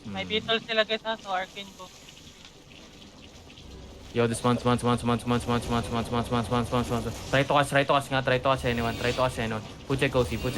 May beetle sila guys ha, so arcane ko. Yo, this month. Try to catch nga, try to catch anyone. Puche cozy. Can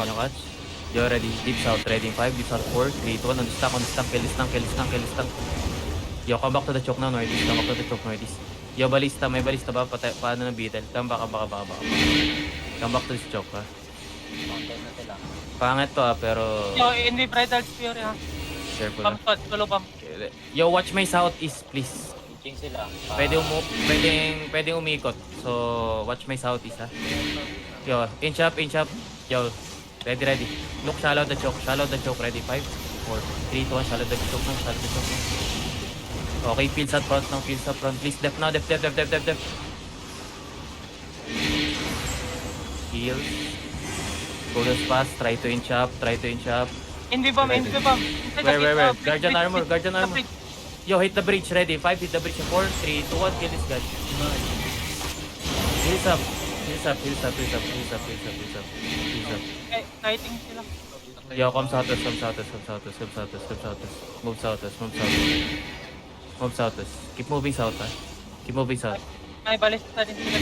you catch? Yo, ready. Deep south, ready. 5, deep south, 4, 3, 2, 1. On the stack. Kill this tank. Yo, come back to the choke now, northeast. Yo, balista. May balista ba? Paano ng beetle? Come back. Come back to this choke, ha? Mountain na sila. Pangit to, pero... Yo, hindi bridal fury ha. Careful, ha? Pump shot, solo pump. Yo, watch my southeast, please. Pitching sila. Pwedeng umikot. So, watch my southeast, ha? Yo, inch up. Yo, ready. Look, shallow the choke. Ready, 5, 4, 3, 2, 1. Shallow the choke now. Okay, fields at front. Please, def now. Def. Heal. Coolest fast. Try to inch up. Envy bomb. Where? Guardian armor. Yo, hit the bridge. Ready, 5, hit the bridge. 4, 3, 2, 1. Kill this guy. Heals up. Eh, kiting sila. Yo, come southwest. Move southwest. Keep moving south, ha? May balista din sila.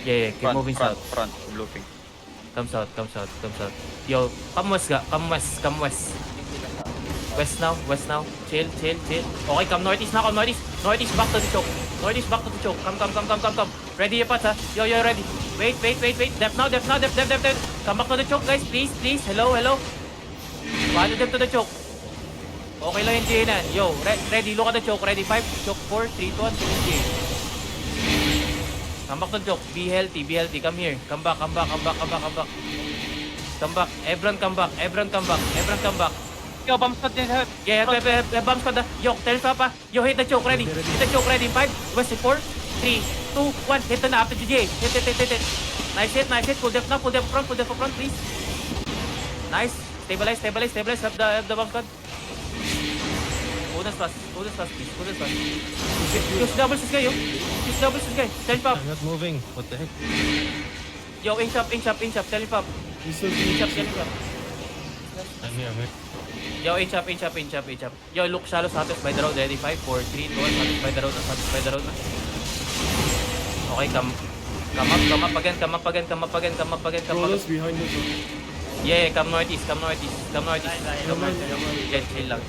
Yeah, keep moving south. Front, blooping. Come south. Yo, come west. West now. Chill. Okay, come northeast now. Northeast back to the choke. Come. Ready, Pats, ha? Yo, ready. Wait. Def now. Come back to the choke, guys. Please. Hello. Follow them to the choke. Okay lang yung GA na. Yo, ready. Look at the choke. Ready, 5, choke, 4, 3, 2, 1. Finish GA. Come back to the choke. Be healthy. Come here. Come back. Come back. Ebron, come back. Yo, bomb shot din sa... Yeah, bomb squad. Yo, tell Papa. Yo, hit the choke. Ready. 5, west, 4, 3, 2, 1. Hit na after GA. Hit. Nice hit. Pull them front, please. Nice. Stabilize. Have the bomb squad. Bonus fast, please. Use double sis guy. Tell Pop. I'm not moving. What the heck? Yo, inch up. Tell Pop. Inch up. I'm here. Yo, inch up. Yo, look shallow status by the road. Ready, 5, 4, 3, 2, 1. Status by the road na. Okay, come up again. Rollers behind us. Yeah, come northeast. Yeah, chill lang.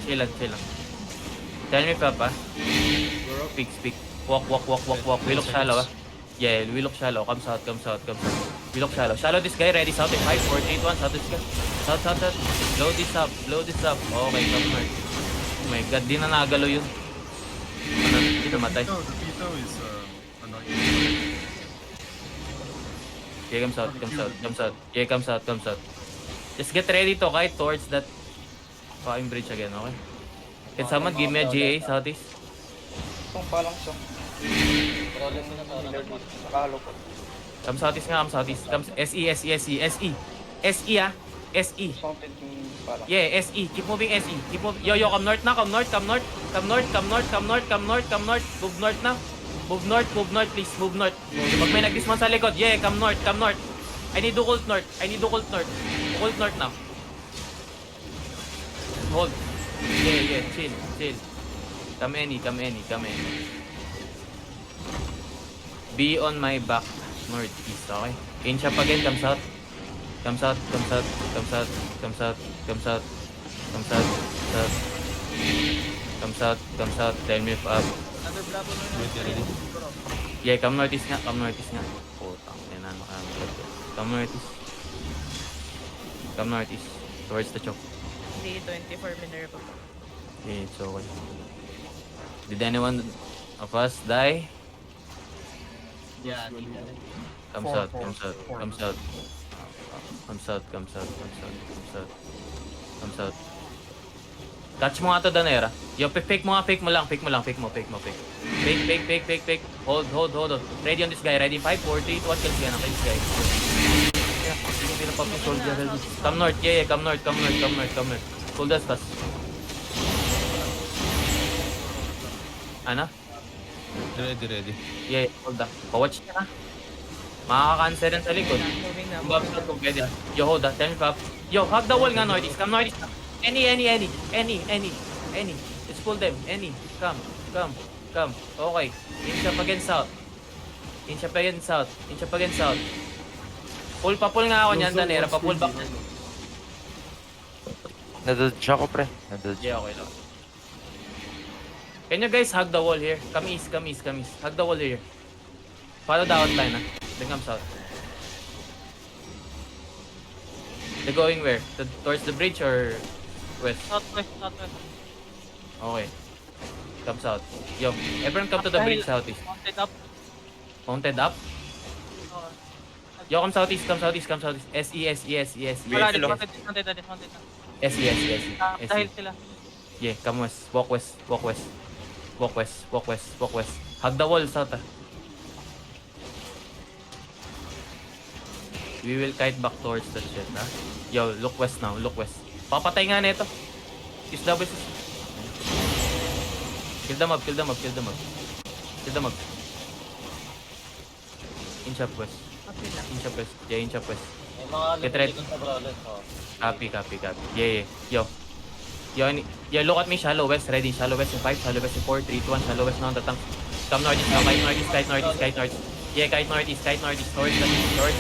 Tell me, Papa. Speak. Walk. We look shallow, ah. Yeah, we look shallow. Come south. We look shallow. Shallow this guy. Ready, south in 5, 4, 3, 2, 1. South this guy. South. Blow this up. Okay, come north. Oh my God, di na nagalo yun. Di namatay. The Pito is annoying. Yeah, come south. Just get ready to kite towards that fucking bridge again, okay? Can someone give me a GA, southeast? Song pa lang siya. Roller sila sa Healer dito. Nakahalo ko. Come southeast. Come SE, ah. SE. Fountain pa lang. Yeah, SE. Keep moving SE. Yo, come north na. Come north. Move north, please. Move north. Pag may nag-dismount sa likod, yeah, come north. I need to ult north. Ult north now. Hold. Yeah, chill. Come any. Be on my back. Northeast, okay? Inch up again, come south. Tell me if up. Ready. Yeah, come northeast nga. Putang ina, nakakamit. Come northeast. Towards the choke. Hindi, 24 minute pa. Okay, it's okay. Did anyone of us die? Yeah, dito. Come south. Catch mo nga to, Danera. Yo, fake mo. Fake. Hold. Ready on this guy. Ready, 5, 4, 3, 2, 1. Kill this guy. Yeah, hindi na pang soldier. Come north. Yeah, come north. Hold us fast. Ano? Ready. Yeah, hold up. Watch niya, ha? Makaka-cancel yan sa likod. Moving na. Kung babs out kung pwede. Yo, hold that. Tell me, Pop. Yo, hug the wall nga, Northeast. Come, Northeast. Any. Let's pull them. Any. Come. Okay. Inch up against south. Pull nga ako niyan, Danera. Pa-pull back. Nadodge ako, pre. Nadodge. Yeah, okay lang. Can you guys hug the wall here? Come east. Hug the wall here. Follow the outline, ha? Then come south. They're going where? Towards the bridge or west? Southwest. Okay. Come south. Yo, everyone come to the bridge southeast. Mounted up. Mounted up? Yo, come southeast. SE. Wala, dismounted na. SE. Dahil sila. Yeah, come west. Walk west. Hug the wall south, ah. We will kite back towards the shit, ha? Yo, look west now. Papatay nga nito. Use double. Kill them up. Inch up west. Yeah, inch up west. May mga Get ready. lumilikod sa brawler. Oh. Copy. Yeah. Yo, look at me. Shallow west. Ready. Shallow west in 5. Shallow west in 4. 3, 2, 1. Shallow west now on the tank. Come northeast now. Kite northeast. Yeah, kite northeast. Towards the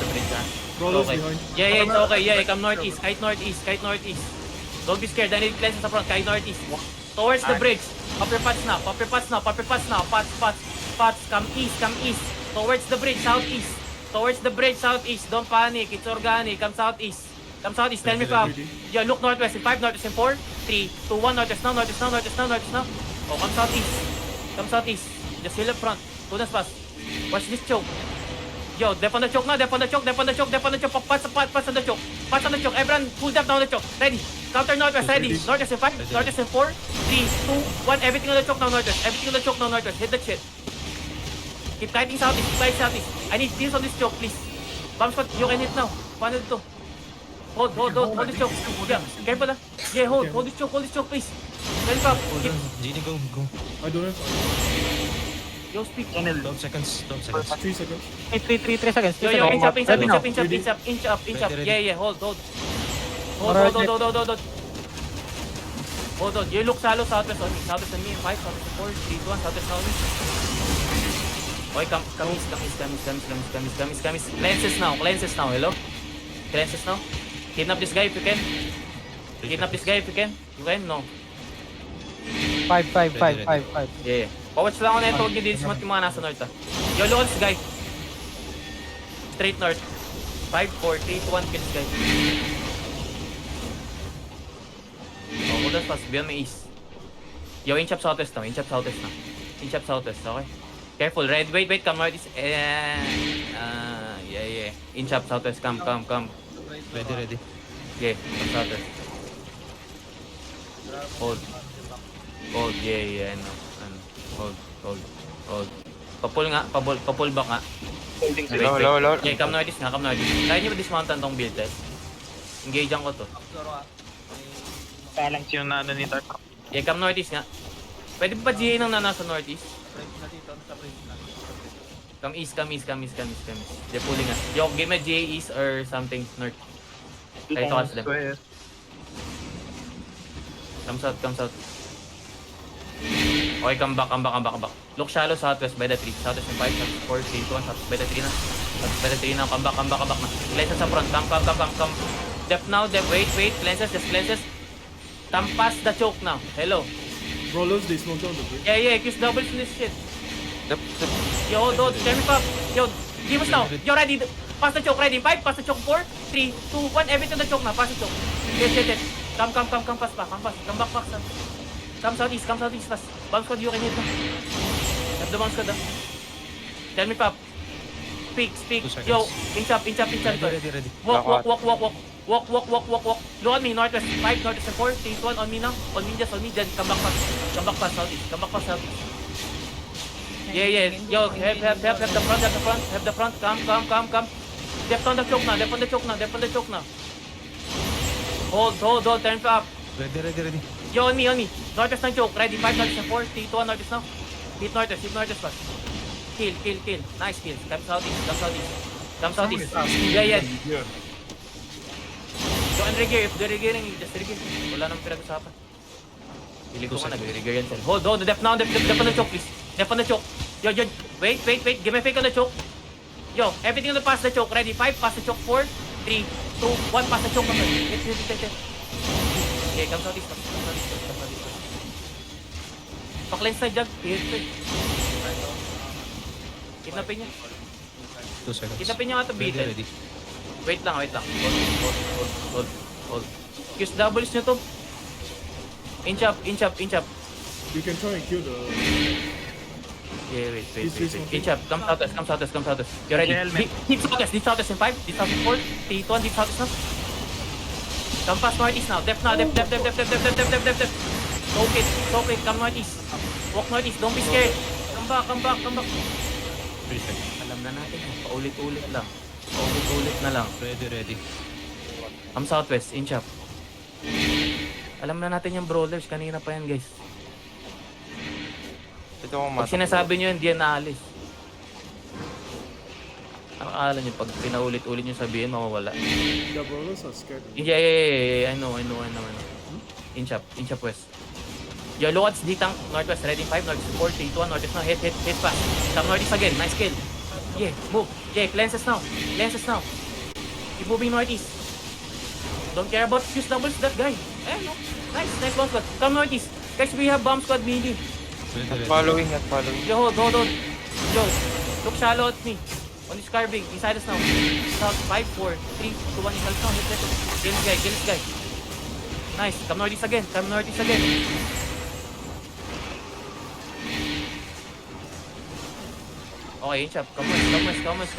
bridge, ha? Okay. Yeah, it's okay. Yeah, come northeast. Kite northeast. Don't be scared. I need cleanses sa front. Kite northeast. Towards the bridge. Pop your pots now. Pots. Come east. Towards the bridge, southeast. Don't panic. It's organic. Come southeast. Tell me, Pop. Yeah, look northwest in 5, northwest in 4, 3, 2, 1. Northwest now. Oh, come southeast. Just heal up front. Goodness pass. Watch this choke. Yo, dep on the choke now. Pats on the choke. Everyone, pull up now on the choke. Ready. Counter northwest, ready. Northwest in 5, northwest in 4, 3, 2, 1. Everything on the choke now, northwest. Hit that shit. Keep kiting southeast. I need kills on this choke, please. Bomb squad, you can hit now. Paano dito? Hold this choke. Yeah, careful, ha. Yeah, hold this choke, please. Ready, Pop. Hold on. Genie, go. Yo, speak. 12 seconds. 3 seconds. 3 seconds. Yo, inch up. Yeah, hold. Hold on. You look shallow southwest on me. Southwest on me. 5, southwest on 4, 3, 2, 1. Southwest on me. Okay, come east. Cleanses now. Hello? Cleanses now. Kidnap this guy if you can. You can? No. 5. Yeah. Pawatch lang ako na ito. Huwag nyo dismount yung mga nasa north, ha. Yo, look this guy. Straight north. 5, 4, 3, 2, 1. Kill this guy. Oh, hold on fast. Beyond my east. Yo, inch up southwest now. Okay? Careful. Wait. Come northeast. Yeah. Inch up southwest. Come. Ready. Yeah, come southwest. Hold. Yeah. Hold. Pa-pull back nga. Wait. Low. Yeah, come northeast. Kaya nyo ba dismountan tong build test? Engagean ko to. Balance yung nano ni Tark. Yeah, come northeast nga. Pwede pa GA nang nasa northeast? Come east. They're pulling us. Yo, give me GA east or something north. Try to catch them. Come south. Okay, come back. Look shallow southwest by the tree. Southwest in 5, 4, 3, 2, 1. Southwest by the tree na. Come back na. Cleanses sa front. Come. Dep now. Wait. Cleanses. Come past the choke now. Hello. Rollers, they smoke down the bridge. Yeah. Kiss doubles in this shit. Yo, hold. Tell me, Pop. Yo, give us now. Yo, ready. Pass the choke. Ready. 5, pass the choke. 4, 3, 2, 1. Everything on the choke now. Pass the choke. Yes. Come. Pass back. Come back. Come southeast fast. Bomb squad, you can hit them. Have the bomb squad, ah. Tell me, Pop. Speak. 2 seconds. Yo, inch up. Ready. Walk. Look at me, northwest 5, northwest 4, 3, 2, 1, on me now. On me, then come back fast southeast. Yeah. Yo, have the front. Come. Dep on the choke now. Hold, turn up. Ready. Yo, on me. Northwest ng choke. Ready, 5, northwest 4, 3, 2, 1, northwest now. Hit northwest fast. Kill. Nice kills. Come southeast. Come southeast. Yeah. So, unregear. If they're regearing, just regear. Wala nang pinag-usapan. Pili ko nga, nag-regear yan sila. Hold. Dep now. Dep on the choke, please. Dep on the choke. Yo. Wait. Give me a fake on the choke. Yo, everything on the pass the choke. Ready? 5, pass the choke. 4, 3, 2, 1, pass the choke. Hit. Okay, come southeast. Pa-cleanse na, Jug. Hit. Kidnapin niya. 2 seconds. Kidnapin niya nga ito, Ready, Beetle. ready. Wait lang. Hold. Use doubles nyo to. Inch up. You can try and kill the. Yeah, wait. He's Inch up. Come southwest. You ready? Deep southwest in 5. Deep southwest in 4. 3, 2, 1. Deep southwest now. Come past northeast now. Depth now. Depth. Soak it. Come northeast. Walk northeast. Don't be scared. Come back. 3 seconds. Alam na natin. Paulit-ulit na lang. Ready. Come southwest. Inch up. Alam na natin yung brawlers. Kanina pa yan, guys. Ito akong Pag sinasabi nyo yun, di yan naalis. Ang akala nyo, pag pinaulit-ulit nyo sabihin, mawawala. The brawlers are scared. Yeah. I know. Inch up west. Yo, look at D-Tank, northwest, ready 5, northwest 4, 3, 2, 1, northwest now, hit fast. Come northeast again, nice kill. Yeah, move. Yeah, cleanses now. Keep moving northeast. Don't care about fuse doubles, that guy. No. Nice bomb squad. Come northeast. Guys, we have bomb squad melee. Ready. Following. Yo, hold. Yo, look shallow at me. On this carving, inside us now. South, 5, 4, 3, 2, 1, inside us now. Hit that. Kill this guy. Nice. Come northeast again. Okay, inch up. Come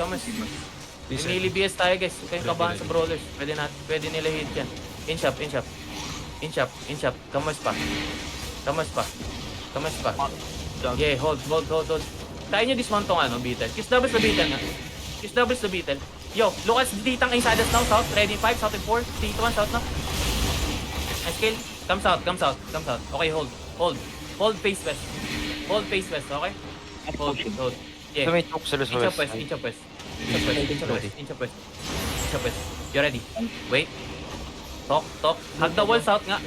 west. Minili BS tayo, guys. Huwag kayong kabahan sa brawlers. Pwede nila hit yan. Inch up. Come west pa. Yeah, hold. Kaya nyo dismount tong Beetle. Kiss doubles the Beetle. Yo, look at D-Tank inside us now, south. Ready 5, south and 4. 3, 2, 1, south now. Nice kill. Come south. Okay, hold face west. Okay? Hold. Yeah. Ito may choke sila sa west. Inch up west. You ready? Wait. Talk. Hug the wall south nga.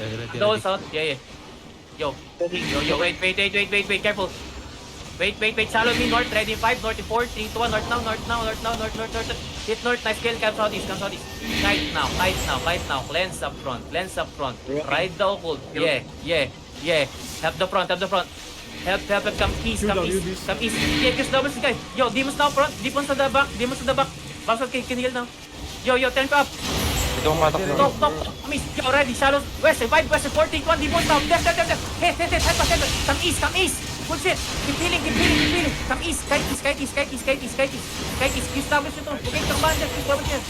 Yeah. Yo, wait. Careful. Wait. Shallow me north. Ready 5, north 4, 3, 2, 1. North now. Hit north. Nice kill. Come southeast. Kite now. Cleanse up front. Ride the occult. Yeah. Help the front. Help, come east. Yeah, kiss doubles guy. Yo, demons now front. Demons at the back. Bounce out can heal now. Yo, turn up. Ito akong matakbo. Talk. Miss. Yo, ready. Shallow. West 5, west 4, 3, 1. Demons now. Left. Hit. Come east. Bullshit. Keep healing. Come east. Kite east. Kiss doubles ito. Okay, tambahan dyan.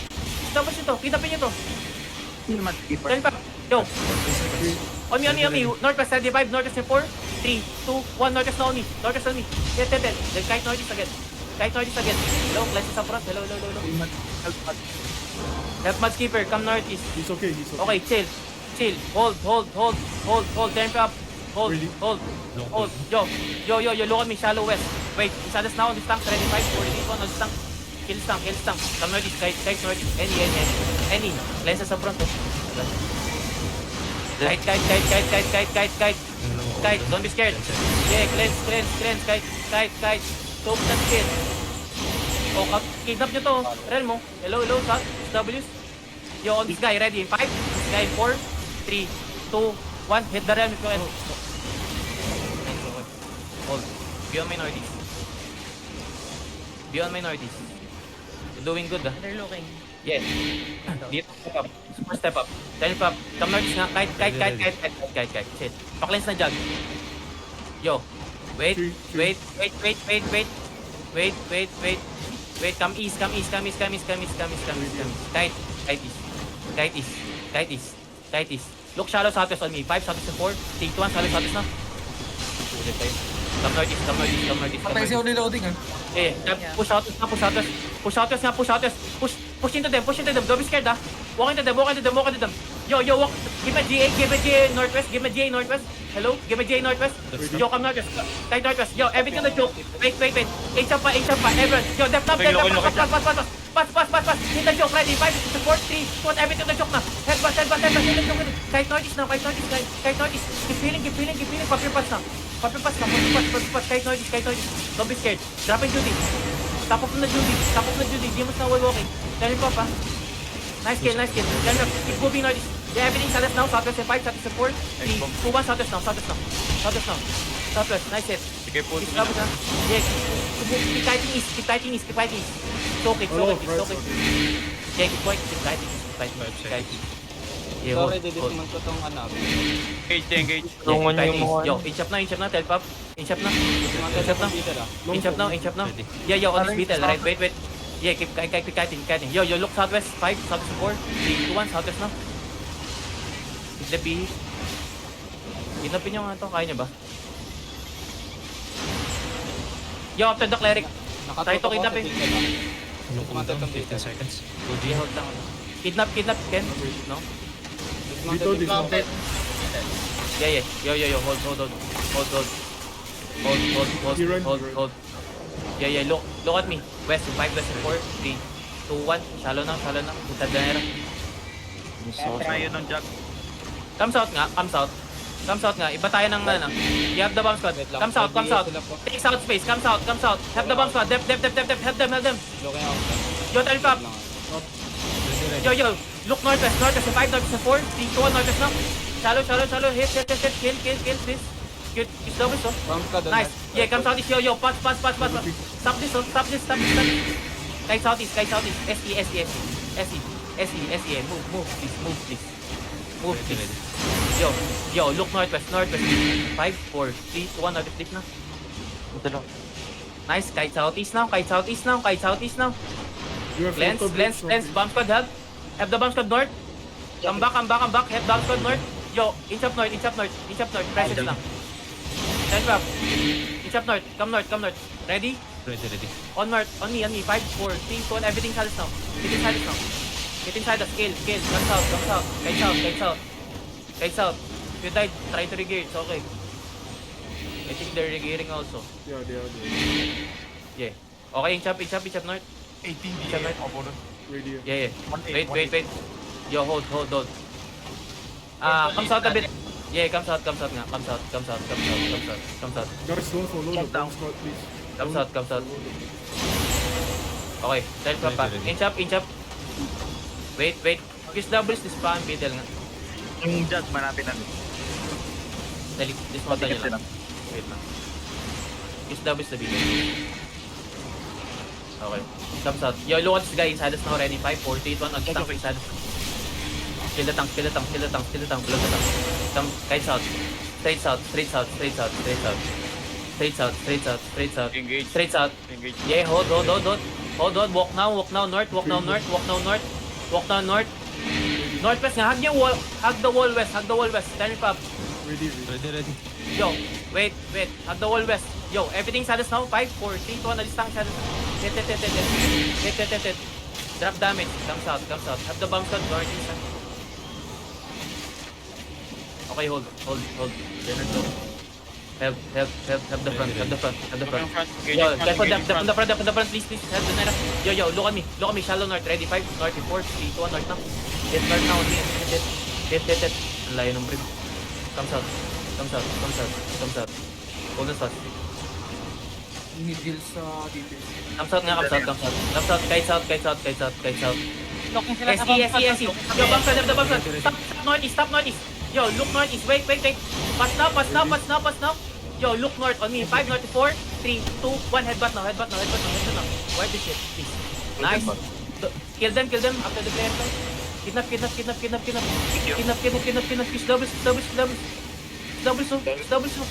Kiss doubles ito. Pinapin nyo to. Turn up. Yo. On me. Northwest 75, northwest 4, 3, 2, 1, northwest na on me. Hit. Then kite northeast again. Hello, cleanses up front. Hello. Help Mudskipper, come northeast. He's okay. Okay, chill. Hold. Turn up. Hold. Yo, look at me, shallow west. Wait, inside us now on this tank. Ready 5, 4, 3, 1, on this tank. Kill tank. Come northeast, kite northeast. Any. Cleanses up front. Kite. Don't be scared. Yeah, cleanse. Kite. Soak that shit. Oh, kidnap nyo to. Realm mo. Hello, shot. W's. Yo, on this guy. Ready? 5. This guy 4, 3, 2, 1. Hit the realm if you can. Hold. Beyond minorities. You're doing good, ah. They're looking. Yes. Dito, step up. Come north nga. Kite. Shit. Pa-cleanse na jug. Yo. Wait. Come east. Kite east. Look shallow southwest on me. 5 southwest and 4. 3, 2, 1. Shallow southwest na. Ulit tayo. Come northeast. Patay siya reloading Eh, push southwest. Push into them. Don't be scared, ah. Walk into them. Yo, walk. Give me GA Northwest, give me GA Northwest. Hello? Give me GA Northwest. Yo, come Northwest. Kahit Northwest. Yo, everything na choke. Wait. H up pa. Everyone. Yo, depth up. Pass. Hit the choke, ready. 5, support, 3, 2, everything na choke na. Headbutt. Hit the choke. Kahit Northeast na. Kahit Northeast. Keep feeling. Pop your pass na. Kahit Northeast. Don't be scared. Drop in Judy. Top of na Judy. Demons na wall walking. Turn it up, ha. Nice kill. Turn it up. Keep moving Northeast. Yeah, everything Southwest now. Southwest 5, Southwest 4, 3, 2, 1, Southwest now. Southwest, nice hit. Sige, pull. Keep up na. Yeah, keep fighting east. Soak it. Yeah, keep fighting. Yeah, Sorry, hold. didisman ko tong ano. Engage. Tulungan Yeah, yung mga... Yo, inch up na, tell pop. Inch up na. Inch up now. Ready. Yeah, on this beetle, right? Wait. Yeah, keep kiting. Yo, look Southwest 5, Southwest 4, 3, 2, 1, Southwest now. Keep the B. Inapin nyo nga ito, kaya nyo ba? Yo, after the cleric. Try to kidnap eh. Yung cooldown, 15 seconds. Yeah, hold down. Kidnap, Ken. No? Vito dismounted. Yeah. Yo. Hold. Yeah. Look at me. West 5, West 4, 3, 2, 1. Shallow na. Punta Danera. Ayaw ng Jack. Comes out nga. Iba tayo ng ano. You have the bomb squad. Comes out. Takes out space. Comes out. Have the bomb squad. Depth. Help them. Looking out. Yo, turn up. Yo. Look Northwest. 5, Northwest 4, 3, 2, 1, Northwest now. Shallow. Hit. Kill, please. Good. It's double, so. Bounce ka doon. Nice. Yeah, come southeast. Yo. Pass. Stop this. Kay southeast. SE. Move, please. Yo, look Northwest. 5, 4, 3, 2, 1, Northwest click na. Ito lang. Nice. Kahit southeast now. You have Lens. Bomb squad help. Have the bomb squad north. Come back. Have bomb squad north. Yo, inch up north. Press it lang. Stand up. Inch up north. Come north. Ready? Ready. On north. On me. 5, 4, 3, 2, 1. Everything silence now. Get inside the scale. Come south. Guys out. If you died, try to regear. It's okay. I think they're regearing also. Yeah, they are. Yeah. Okay, inch up north. 18 Inch up north. Radio. Yeah. Wait. Yo, hold. Comes out a bit. Yeah, comes out nga. Comes out. Guys, don't follow the bomb squad, please. Comes out. Okay, tell pa. Inch up. Wait. Kiss doubles this pa ang middle nga. Yung Jack, manapin na. Dali, dismountan nyo lang. Wait lang. Kiss doubles the middle. Okay. Comes out. Yo, look at this guy inside us now ready. 5, 4, 3, 2, 1. Ang inside us. Kill the tank. Blood the tank. Come, guys out. Straight south. Engage. Straight south. Yeah, hold. Walk now north. Northwest nga. Hug the wall west. Turn it up. Ready. Yo, wait. Hug the wall west. Yo, everything saddest now. 5, 4, 3, 2, 1. Alis lang saddest. Hit. Drop damage. Comes out. Have the bomb squad northeast. Okay, hold. Help the front. Yung front. Yo, on the front, please. Help the Nera. Yo, look at me. Shallow north. Ready, 5, north, 4, 3, 2, 1, north now. Hit north now. Hit. Ang layo ng brim. Comes out. Hold on fast. Comes out. Kites out. Locking sila sa SE. Yo, bomb squad. Stop northeast. Yo, look northeast. Wait. Pass now. Yo, look north on me. 5, north, 4, 3, 2, 1. Headbutt now. Wipe this shit, please. Nice. Kill them after the player time. Kidnap. Kiss doubles. Catch.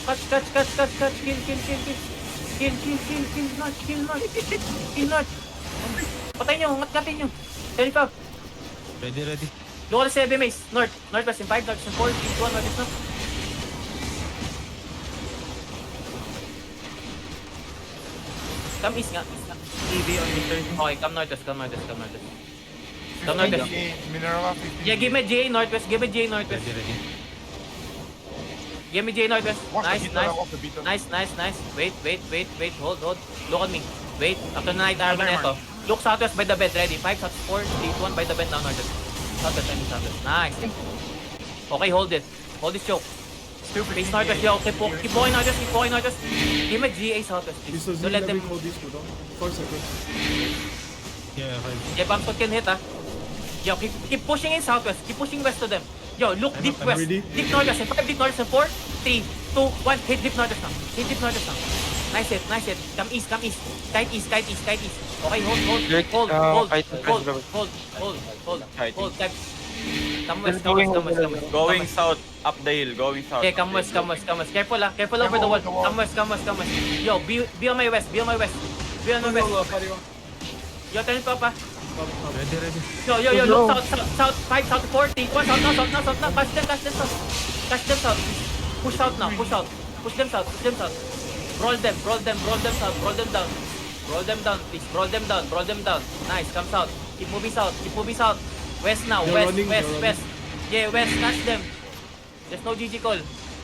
Kill north. Patay nyo. Ngat-ngatin nyo. 35. Ready. Look at the 7 mace. Northwest in 5, northwest in 4, 3, 2, 1, northwest now. Come east nga. TV on Mr. Okay, come northwest. Come northwest. Minerva 50. Yeah, give me GA northwest. Give me GA northwest. Ready, ready. Give me GA northwest. Walk the Nice, beat, nice. walk the beat. Nice. Wait. Hold. Look at me. Wait. After night armor na ito. Look southwest by the bed. Ready? 5, south 4, 3, 2, 1 by the bed now northwest. Southwest. Nice. Okay, hold it. Hold this choke. Face northwest. Yo, keep walking northwest. Give me GA southwest, please. This is Don't let them... hold this cooldown. 4 seconds. Yeah, 5. Yeah, bump shot can hit, Yo, keep pushing in southwest. Keep pushing west to them. Yo, look deep I'm west. ready. Deep northwest. 5 deep northwest. 4, 3, 2, 1. Hit deep northwest now. Nice hit. Come east. Kite east. Okay, hold. Kite. Kite. Come west. Going south, up the hill, going south. Okay, come west. Careful over the wall. Come west. Yo, be on my west. Yo, turn pa. Ready, ready. Yo, look south, 5, south 40, 1, south now. Catch them south. Push south now, push them south. Roll them south, roll them down, please. Roll them down. Nice, come south. Keep moving south. West now, They're west. running. Yeah, west, catch them. There's no GG call.